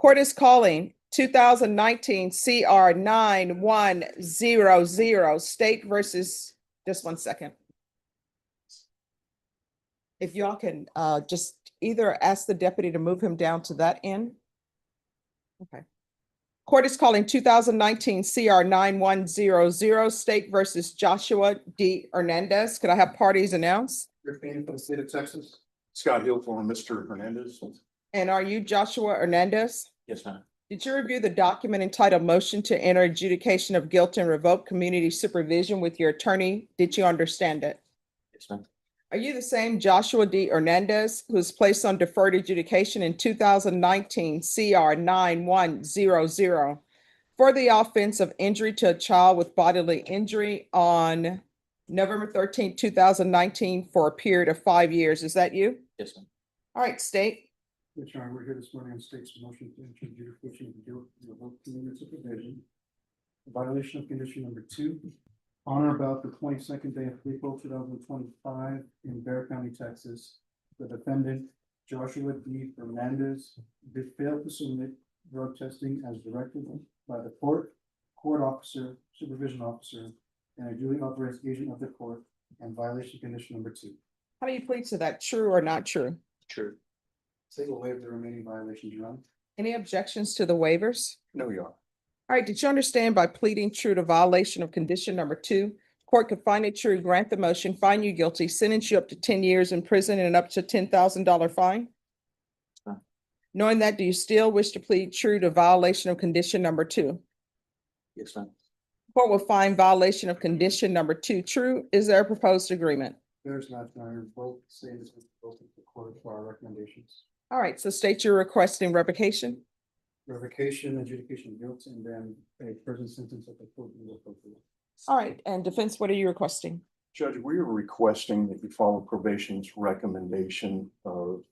Court is calling 2019 CR 9100 State versus, just one second. If y'all can just either ask the deputy to move him down to that end. Okay. Court is calling 2019 CR 9100 State versus Joshua D. Hernandez. Could I have parties announced? Defendant for the state of Texas. Scott Hill for Mr. Hernandez. And are you Joshua Hernandez? Yes, ma'am. Did you review the document entitled Motion to Enter Adjudication of Guilt and Revoke Community Supervision with your attorney? Did you understand it? Yes, ma'am. Are you the same Joshua D. Hernandez who was placed on deferred adjudication in 2019 CR 9100 for the offense of injury to a child with bodily injury on November 13, 2019 for a period of 5 years? Is that you? Yes, ma'am. All right, state. Yes, Your Honor, we're here this morning on state's motion to enter adjudication of guilt and revoke community supervision. Violation of condition number 2. On or about the 22nd day of April 2025 in Bexar County, Texas, the defendant, Joshua D. Hernandez, did fail to submit drug testing as directed by the court officer, supervision officer, and a duly authorized agent of the court, and violation condition number 2. How do you plead to that? True or not true? True. State will waive the remaining violations, Your Honor. Any objections to the waivers? No, Your Honor. All right, did you understand by pleading true to violation of condition number 2, court could find it true, grant the motion, find you guilty, sentence you up to 10 years in prison and up to $10,000 fine? Knowing that, do you still wish to plead true to violation of condition number 2? Yes, ma'am. Court will find violation of condition number 2 true. Is there a proposed agreement? There's not, Your Honor. Both statements with both of the court for our recommendations. All right, so state you're requesting revocation. Revocation, adjudication of guilt, and then a prison sentence of the court will appropriate. All right, and defense, what are you requesting? Judge, we are requesting that you follow probation's recommendation of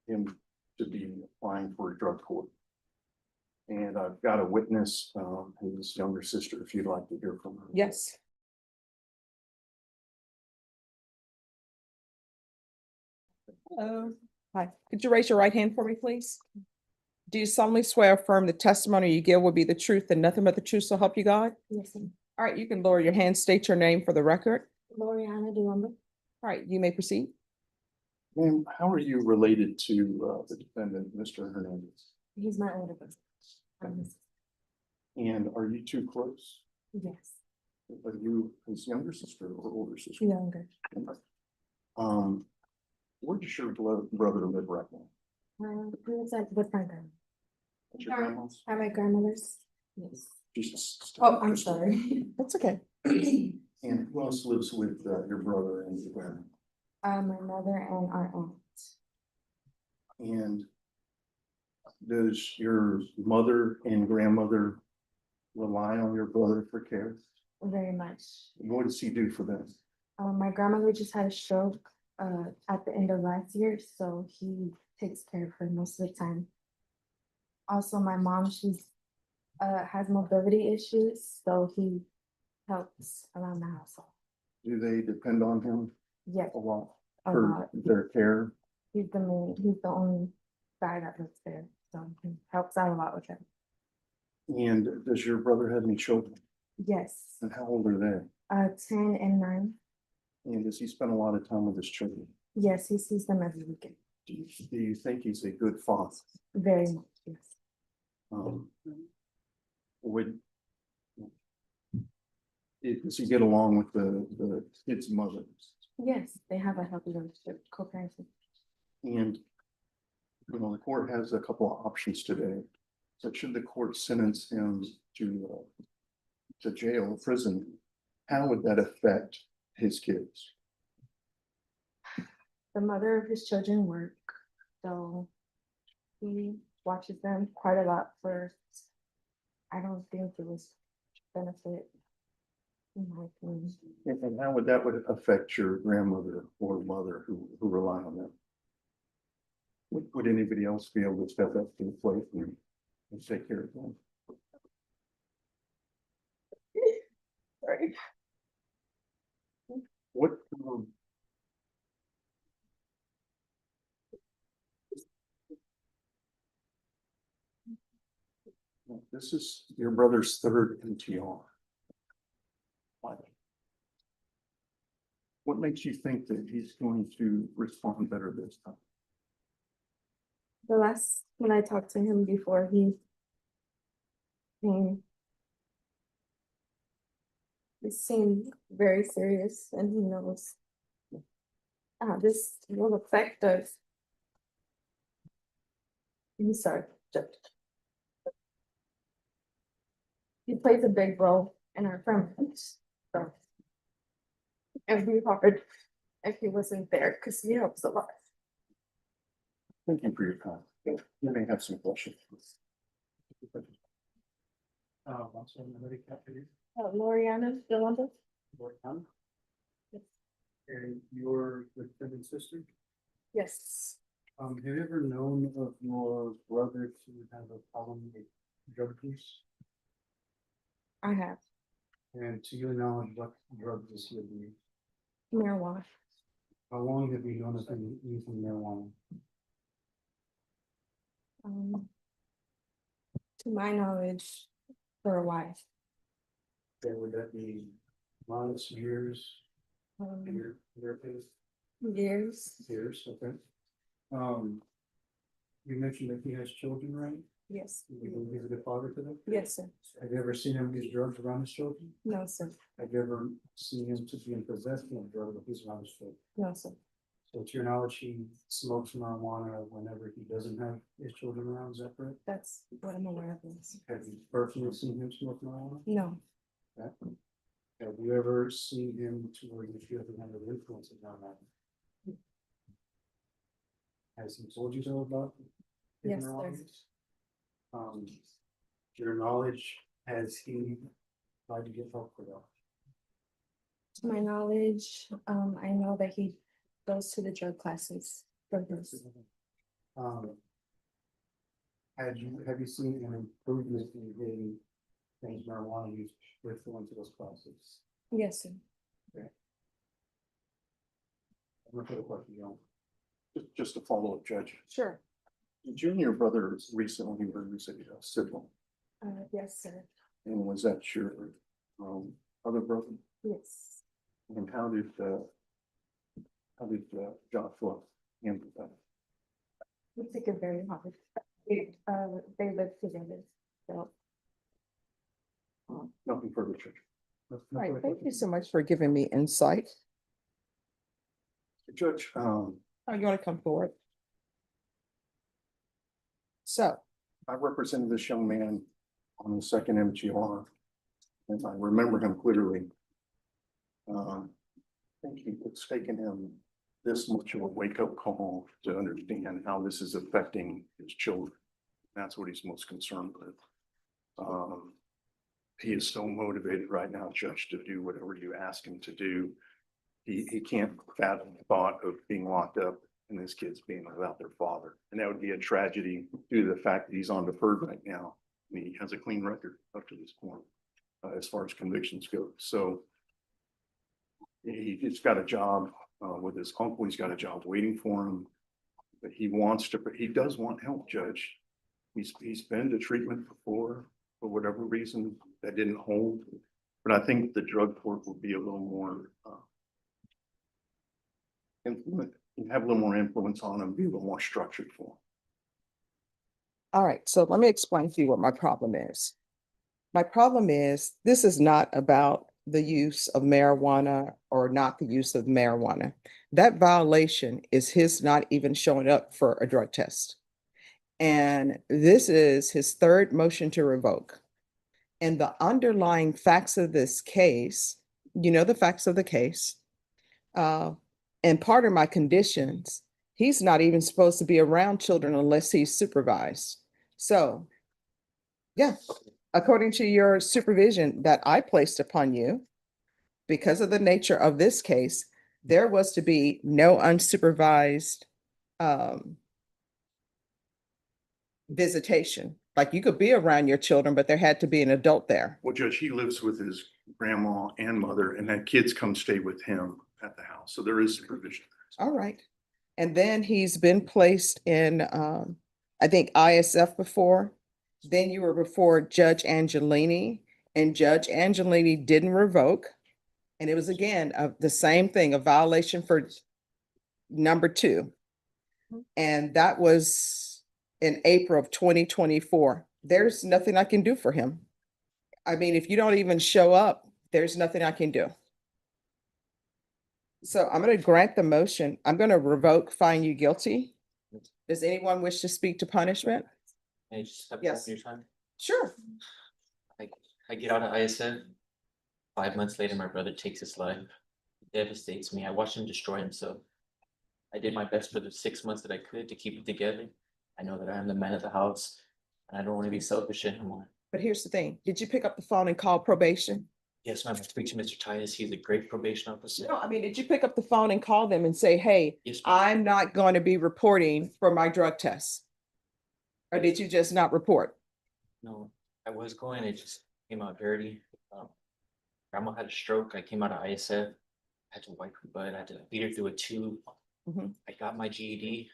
him to be applying for a drug court. And I've got a witness, his younger sister, if you'd like to hear from her. Yes. Hello. Hi, could you raise your right hand for me, please? Do you solemnly swear or affirm the testimony you give will be the truth and nothing but the truth, so help you God? Yes, ma'am. All right, you can lower your hand, state your name for the record. Loriana Duamba. All right, you may proceed. Ma'am, how are you related to the defendant, Mr. Hernandez? He's my older brother. And are you two close? Yes, Are you his younger sister or older sister? younger. Where does your brother live right now? He lives with my grandma. At your grandma's? At my grandmother's. Yes. Jesus. Oh, I'm sorry. That's okay. And who else lives with your brother and your grandma? My mother and our aunt. And does your mother and grandmother rely on your brother for care? Very much. What does he do for them? My grandmother just had a stroke at the end of last year, so he takes care of her most of the time. Also, my mom, she's has mobility issues, so he helps around the household. Do they depend on him Yes, a lot a for lot. their care? He's the only guy that lives there, so he helps out a lot with them. And does your brother have any children? Yes, And how old are they? 10 and 9. And does he spend a lot of time with his children? Yes, he sees them every weekend. Do you think he's a good father? Very much, yes. Would does he get along with the kid's mother? Yes, they have a healthy relationship, co-parenting. And the court has a couple of options today. So should the court sentence him to jail, prison, how would that affect his kids? The mother of his children work, so he watches them quite a lot for, I don't think it was benefit in my opinion. And how would that affect your grandmother or mother who rely on them? Would anybody else be able to step up to the plate and take care of them? Sorry. What This is your brother's third MTR. Why? What makes you think that he's going to respond better this time? The last, when I talked to him before, came, he seemed very serious and he knows this will affect us. I'm sorry, Judge. He plays a big role in our friendships, so. It'd be hard if he wasn't there, because he helps a lot. Thank you for your time. You may have some questions. I'm sorry, nobody captured you. Loriana, still on this? Lord Tom? And you're the defendant's sister? Yes. Have you ever known of your brother to have a problem with drug use? I have And to your knowledge, what drug does he abuse? marijuana. How long have you known of him using marijuana? To my knowledge, for a while. Okay, would that be months, years, Um, years, Years, okay. You mentioned that he has children, right? yes, You believe he's a good father to them? yes, sir. Have you ever seen him use drugs around his children? No, sir, Have you ever seen him to be in possession of drugs if he's around his children? no, sir. So to your knowledge, he smokes marijuana whenever he doesn't have his children around, is that correct? That's what I'm aware of. Yes. Have you personally seen him smoke marijuana? No, Okay. Have you ever seen him to where you feel the kind of influence around that? Has he told you so about? his Yes, sir. marijuana use? To your knowledge, has he tried to get help for that? to my knowledge, I know that he goes to the drug classes for this. Have you seen an improvement in getting things marijuana use with going to those classes? Yes, sir. I'm gonna put a question, John. Just to follow up, Judge. Sure. You and your brother recently were a sibling, Yes, sir. and was that your other brother? Yes. And how did Joshua handle that? We took it very hard. They lived together, so. Nothing further, Judge. All right, thank you so much for giving me insight. Judge, Oh, you want to come forward? So, I represented this young man on the second MTR, and I remember him clearly. I think it's taken him this much of a wake-up call to understand how this is affecting his children. That's what he's most concerned with. He is so motivated right now, Judge, to do whatever you ask him to do. He can't fathom the thought of being locked up and his kids being without their father. And that would be a tragedy due to the fact that he's on deferred right now. And he has a clean record up to this point, as far as convictions go. So he's got a job with his uncle. He's got a job waiting for him. But he does want help, Judge. He's been to treatment before, for whatever reason that didn't hold. But I think the drug court will be a little more have a little more influence on him, be a little more structured for him. all right, so let me explain to you what my problem is. My problem is, this is not about the use of marijuana or not the use of marijuana. That violation is his not even showing up for a drug test. And this is his third motion to revoke. And the underlying facts of this case, you know, the facts of the case, and part of my conditions, he's not even supposed to be around children unless he's supervised. So, yeah, according to your supervision that I placed upon you, because of the nature of this case, there was to be no unsupervised visitation. Like, you could be around your children, but there had to be an adult there. Well, Judge, he lives with his grandma and mother, and then kids come stay with him at the house. So there is supervision. All right. And then he's been placed in, I think ISF before. Then you were before Judge Angelini, and Judge Angelini didn't revoke. And it was again the same thing, a violation for number 2. And that was in April of 2024. There's nothing I can do for him. I mean, if you don't even show up, there's nothing I can do. So I'm going to grant the motion. I'm going to revoke, find you guilty. Does anyone wish to speak to punishment? Can I just have Yes. your time? Sure. I get out of ISF. 5 months later, my brother takes his life. It devastates me. I watched him destroy himself. I did my best for the 6 months that I could to keep it together. I know that I am the man of the house, and I don't want to be selfish anymore. But here's the thing. Did you pick up the phone and call probation? Yes, ma'am. I speak to Mr. Titus. He's a great probation officer. No, I mean, did you pick up the phone and call them and say, hey, Yes, ma'am. I'm not going to be reporting for my drug tests? Or did you just not report? No, I was going. It just came out dirty. Grandma had a stroke. I came out of ISF. I had to wipe her butt. I had to feed her through a tube. Mhm. I got my GED.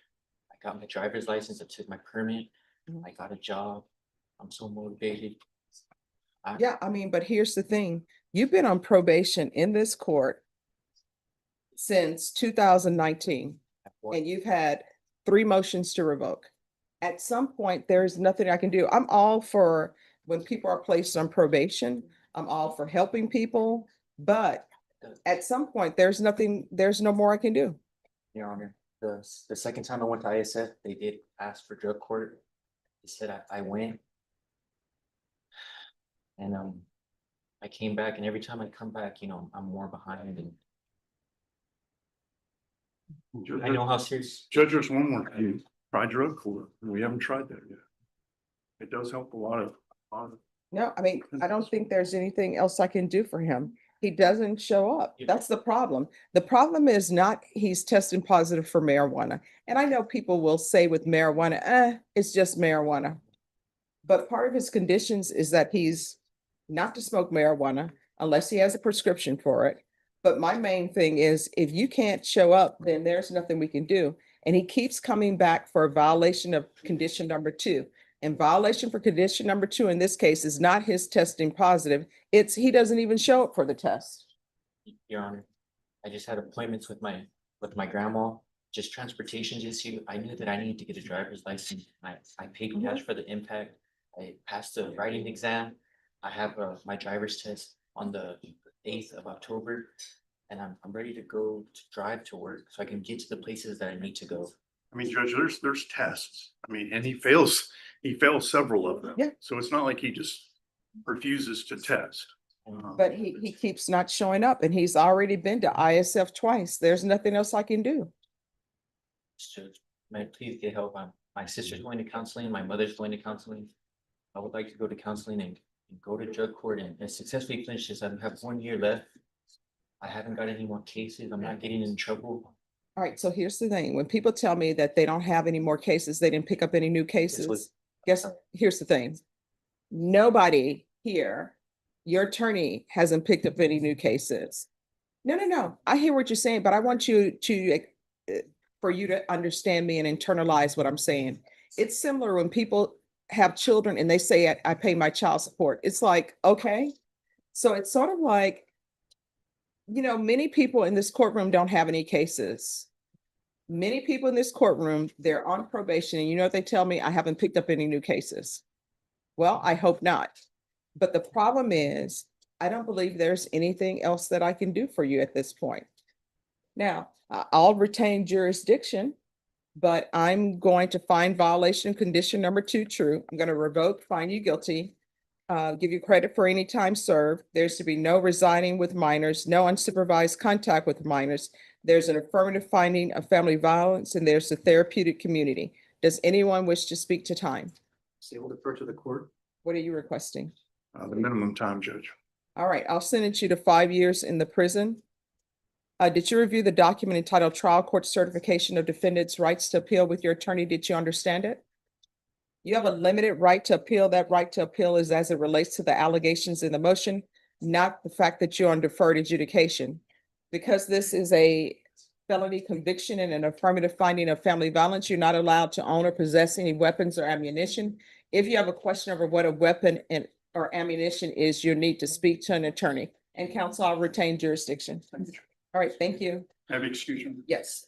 I got my driver's license. I took my permit. Mhm. I got a job. I'm so motivated. Yeah, I mean, but here's the thing. You've been on probation in this court since 2019, and you've had 3 motions to revoke. At some point, there's nothing I can do. I'm all for when people are placed on probation. I'm all for helping people, but at some point, there's no more I can do. Your Honor, the second time I went to ISF, they did ask for drug court. They said I went. And I came back, and every time I come back, I'm more behind, and I know how serious. Judge, there's one more thing. Try drug court. We haven't tried that yet. It does help a lot of. No, I mean, I don't think there's anything else I can do for him. He doesn't show up. That's the problem. The problem is not he's testing positive for marijuana. And I know people will say with marijuana, it's just marijuana. But part of his conditions is that he's not to smoke marijuana unless he has a prescription for it. But my main thing is if you can't show up, then there's nothing we can do. And he keeps coming back for a violation of condition number 2. And violation for condition number 2 in this case is not his testing positive. It's he doesn't even show up for the test. Your Honor, I just had appointments with my grandma. Just transportation issue. I knew that I needed to get a driver's license. I paid cash for the impact. I passed the writing exam. I have my driver's test on the 8th of October, and I'm ready to go to drive to work so I can get to the places that I need to go. I mean, Judge, there's tests. I mean, and he fails several of them. Yeah. So it's not like he just refuses to test. But he keeps not showing up, and he's already been to ISF twice. There's nothing else I can do. So, may I please get help? My sister's going to counseling. My mother's going to counseling. I would like to go to counseling and go to drug court and successfully finish this. I have 1 year left. I haven't got any more cases. I'm not getting in trouble. All right, so here's the thing. When people tell me that they don't have any more cases, they didn't pick up any new cases. Here's the thing. Nobody here, your attorney hasn't picked up any new cases. No. I hear what you're saying, but I want you to, for you to understand me and internalize what I'm saying. It's similar when people have children and they say, I pay my child support. It's like, okay. So it's sort of like, many people in this courtroom don't have any cases. Many people in this courtroom, they're on probation, and you know what they tell me? I haven't picked up any new cases. Well, I hope not. But the problem is, I don't believe there's anything else that I can do for you at this point. Now, I'll retain jurisdiction, but I'm going to find violation condition number 2 true. I'm going to revoke, find you guilty, give you credit for any time served. There's to be no residing with minors, no unsupervised contact with minors. There's an affirmative finding of family violence, and there's the therapeutic community. Does anyone wish to speak to time? Say we'll defer to the court. What are you requesting? The minimum time, Judge. All right, I'll sentence you to 5 years in the prison. Did you review the document entitled Trial Court Certification of Defendant's Rights to Appeal with your attorney? Did you understand it? You have a limited right to appeal. That right to appeal is as it relates to the allegations in the motion, not the fact that you're on deferred adjudication. Because this is a felony conviction and an affirmative finding of family violence, you're not allowed to own or possess any weapons or ammunition. If you have a question over what a weapon and or ammunition is, you'll need to speak to an attorney. And counsel, I'll retain jurisdiction. All right, thank you. Have excuse me. Yes.